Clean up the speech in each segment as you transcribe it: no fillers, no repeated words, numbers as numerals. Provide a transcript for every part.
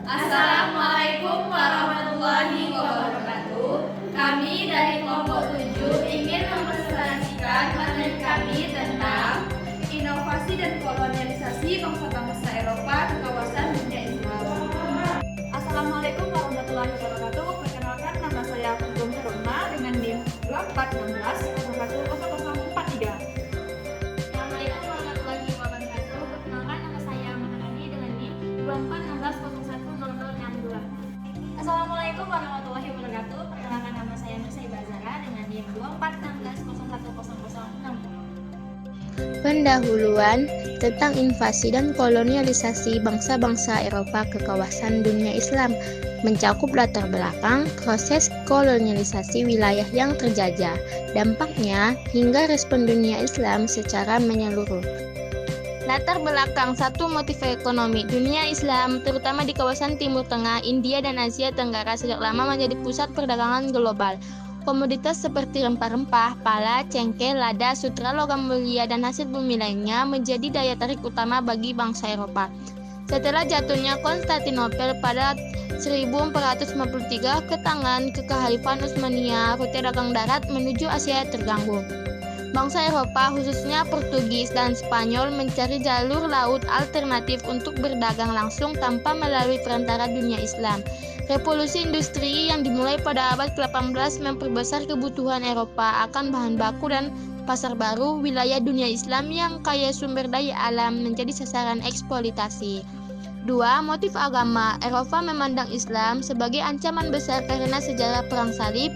Assalamualaikum warahmatullahi wabarakatuh. Kami dari kelompok 7 ingin mempresentasikan materi kami tentang inovasi dan kolonialisasi bangsa-bangsa Eropa ke kawasan dunia Islam. Assalamualaikum warahmatullahi wabarakatuh. Perkenalkan, nama saya Fatum Herma dengan NIM 2416010043. Assalamualaikum warahmatullahi wabarakatuh. Perkenalkan, nama saya Maharani dengan NIM 2416010062. Assalamualaikum warahmatullahi wabarakatuh. Perkenalkan, nama saya Nusaibah Zara dengan NIM 2416010006. Pendahuluan tentang invasi dan kolonialisasi bangsa-bangsa Eropa ke kawasan dunia Islam mencakup latar belakang proses kolonialisasi wilayah yang terjajah, dampaknya hingga respon dunia Islam secara menyeluruh. Latar belakang 1. Motif ekonomi. Dunia Islam, terutama di kawasan Timur Tengah, India, dan Asia Tenggara sejak lama menjadi pusat perdagangan global. Komoditas seperti rempah-rempah, pala, cengkeh, lada, sutra, logam mulia, dan hasil bumi lainnya menjadi daya tarik utama bagi bangsa Eropa. Setelah jatuhnya Konstantinopel pada 1453 ke tangan Kekhalifan Utsmania, rute dagang darat menuju Asia terganggu. Bangsa Eropa, khususnya Portugis dan Spanyol, mencari jalur laut alternatif untuk berdagang langsung tanpa melalui perantara dunia Islam. Revolusi industri yang dimulai pada abad ke-18 memperbesar kebutuhan Eropa akan bahan baku dan pasar baru. Wilayah dunia Islam yang kaya sumber daya alam menjadi sasaran eksploitasi. 2. Motif agama. Eropa memandang Islam sebagai ancaman besar karena sejarah perang salib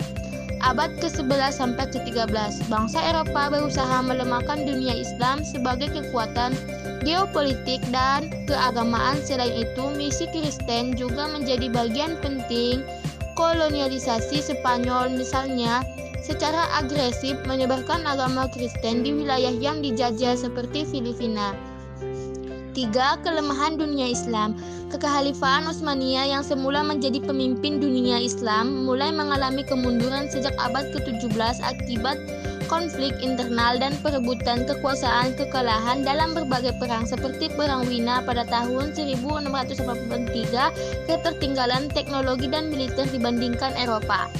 abad ke-11 sampai ke-13. Bangsa Eropa berusaha melemahkan dunia Islam sebagai kekuatan geopolitik dan keagamaan. Selain itu, misi Kristen juga menjadi bagian penting kolonialisasi. Spanyol misalnya secara agresif menyebarkan agama Kristen di wilayah yang dijajah seperti Filipina. 3. Kelemahan dunia Islam. Kekhalifan Utsmania yang semula menjadi pemimpin dunia Islam mulai mengalami kemunduran sejak abad ke-17 akibat konflik internal dan perebutan kekuasaan. Kekalahan dalam berbagai perang seperti Perang Wina pada tahun 1683, ketertinggalan teknologi dan militer dibandingkan Eropa.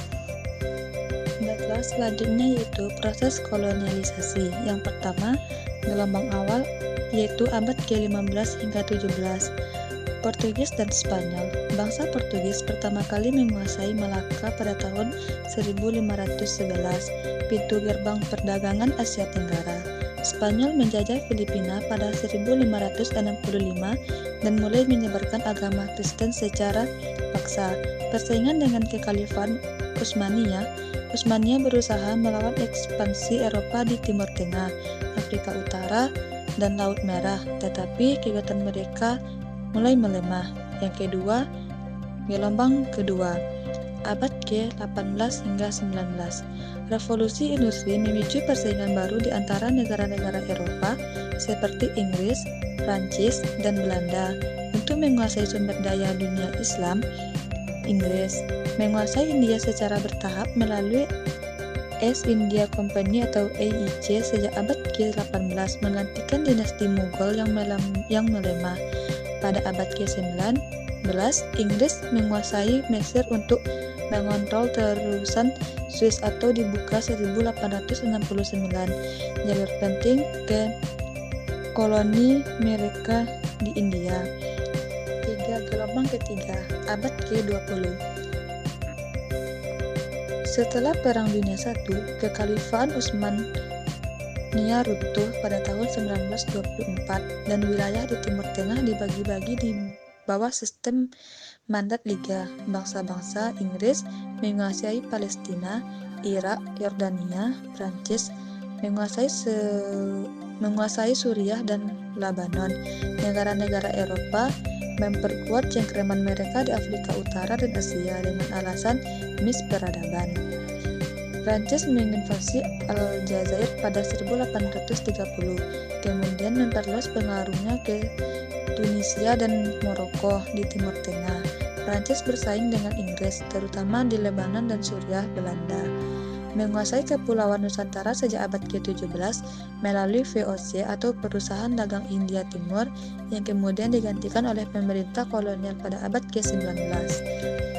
Baiklah, selanjutnya yaitu proses kolonialisasi. Yang pertama, gelombang awal yaitu abad ke-15 hingga 17. Portugis dan Spanyol. Bangsa Portugis pertama kali menguasai Malaka pada tahun 1511, pintu gerbang perdagangan Asia Tenggara. Spanyol menjajah Filipina pada 1565 dan mulai menyebarkan agama Kristen secara paksa. Persaingan dengan Kekhalifan Utsmania berusaha melawan ekspansi Eropa di Timur Tengah, Afrika Utara, dan Laut Merah, tetapi kegiatan mereka mulai melemah. Yang kedua, gelombang kedua, abad ke-18 hingga 19. Revolusi industri memicu persaingan baru di antara negara-negara Eropa seperti Inggris, Prancis, dan Belanda untuk menguasai sumber daya dunia Islam. Inggris menguasai India secara bertahap melalui East India Company atau EIC sejak abad ke-18, menggantikan dinasti Mughal yang melemah. Pada abad ke-19, Inggris menguasai Mesir untuk mengontrol terusan Suez atau dibuka 1869, jalur penting ke koloni mereka di India. 3. Gelombang ketiga, abad ke-20. Setelah Perang Dunia I, Kekhalifan Utsmania runtuh pada tahun 1924 dan wilayah di Timur Tengah dibagi-bagi di bawah sistem mandat Liga. Bangsa-bangsa Inggris menguasai Palestina, Irak, Yordania. Prancis menguasai Suriah dan Lebanon. Negara-negara Eropa memperkuat cengkeraman mereka di Afrika Utara dan Asia dengan alasan misperadaban. Prancis menginvasi Aljazair pada 1830, kemudian memperluas pengaruhnya ke Tunisia dan Maroko di Timur Tengah. Prancis bersaing dengan Inggris, terutama di Lebanon dan Suriah Belanda. menguasai Kepulauan Nusantara sejak abad ke-17 melalui VOC atau Perusahaan Dagang India Timur yang kemudian digantikan oleh pemerintah kolonial pada abad ke-19.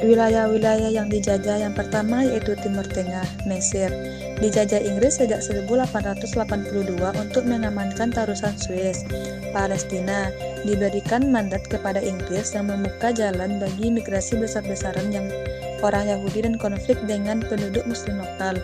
Wilayah-wilayah yang dijajah yang pertama yaitu Timur Tengah, Mesir, dijajah Inggris sejak 1882 untuk mengamankan tarusan Suez. Palestina diberikan mandat kepada Inggris yang membuka jalan bagi migrasi besar-besaran yang orang Yahudi dan konflik dengan penduduk Muslim lokal.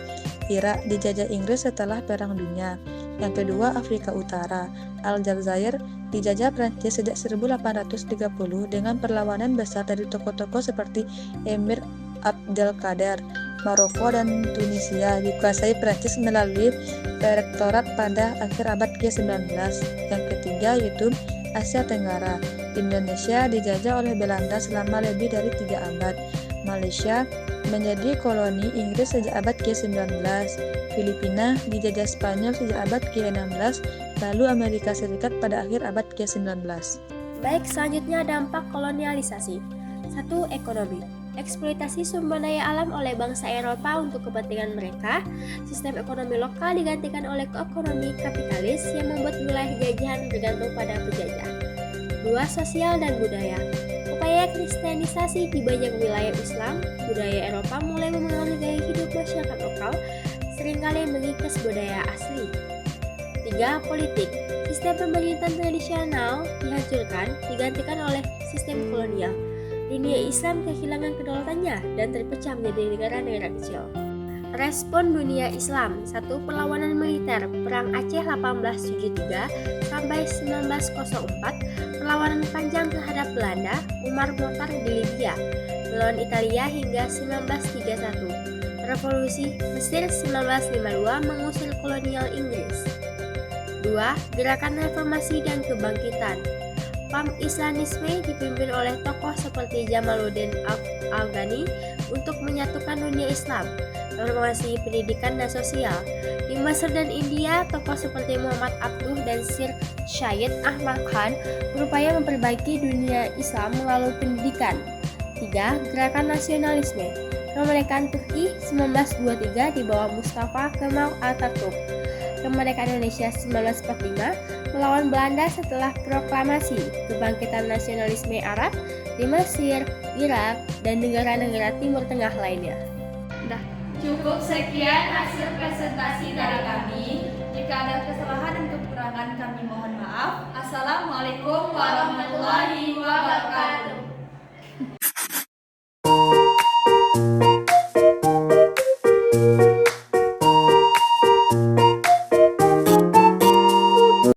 Irak dijajah Inggris setelah Perang Dunia. Yang kedua, Afrika Utara. Aljazair dijajah Prancis sejak 1830 dengan perlawanan besar dari tokoh-tokoh seperti Emir Abdelkader. Maroko dan Tunisia dikuasai Prancis melalui Protektorat pada akhir abad ke-19. Yang ketiga yaitu Asia Tenggara. Indonesia dijajah oleh Belanda selama lebih dari 3 abad. Malaysia menjadi koloni Inggris sejak abad ke-19. Filipina dijajah Spanyol sejak abad ke-16, lalu Amerika Serikat pada akhir abad ke-19. Baik, selanjutnya dampak kolonialisasi. 1. Ekonomi. Eksploitasi sumber daya alam oleh bangsa Eropa untuk kepentingan mereka. Sistem ekonomi lokal digantikan oleh ekonomi kapitalis yang membuat wilayah jajahan bergantung pada penjajah. 2. Sosial dan budaya. Upaya kristenisasi di banyak wilayah Islam, budaya Eropa mulai memengaruhi gaya hidup masyarakat lokal, seringkali mengikis budaya asli. 3. Politik. Sistem pemerintahan tradisional dihancurkan, digantikan oleh sistem kolonial. Dunia Islam kehilangan kedaulatannya dan terpecah menjadi negara-negara kecil. Respon dunia Islam. 1. Perlawanan militer. Perang Aceh 1873 sampai 1904. Perlawanan panjang terhadap Belanda. Umar Mokhtar di Libya. Melawan Italia hingga 1931. Revolusi Mesir 1952 mengusir kolonial Inggris. 2. Gerakan reformasi dan kebangkitan. Pan-Islamisme dipimpin oleh tokoh seperti Jamaluddin Afghani untuk menyatukan dunia Islam. Reformasi pendidikan dan sosial. Di Mesir dan India, tokoh seperti Muhammad Abduh dan Sir Syed Ahmad Khan berupaya memperbaiki dunia Islam melalui pendidikan. 3. Gerakan nasionalisme. Kemerdekaan Turki 1923 di bawah Mustafa Kemal Atatürk. Kemerdekaan Indonesia 1945 melawan Belanda setelah proklamasi. Kebangkitan nasionalisme Arab di Mesir, Irak, dan negara-negara Timur Tengah lainnya. Cukup sekian hasil presentasi dari kami. Jika ada kesalahan dan kekurangan kami mohon maaf. Assalamualaikum warahmatullahi wabarakatuh.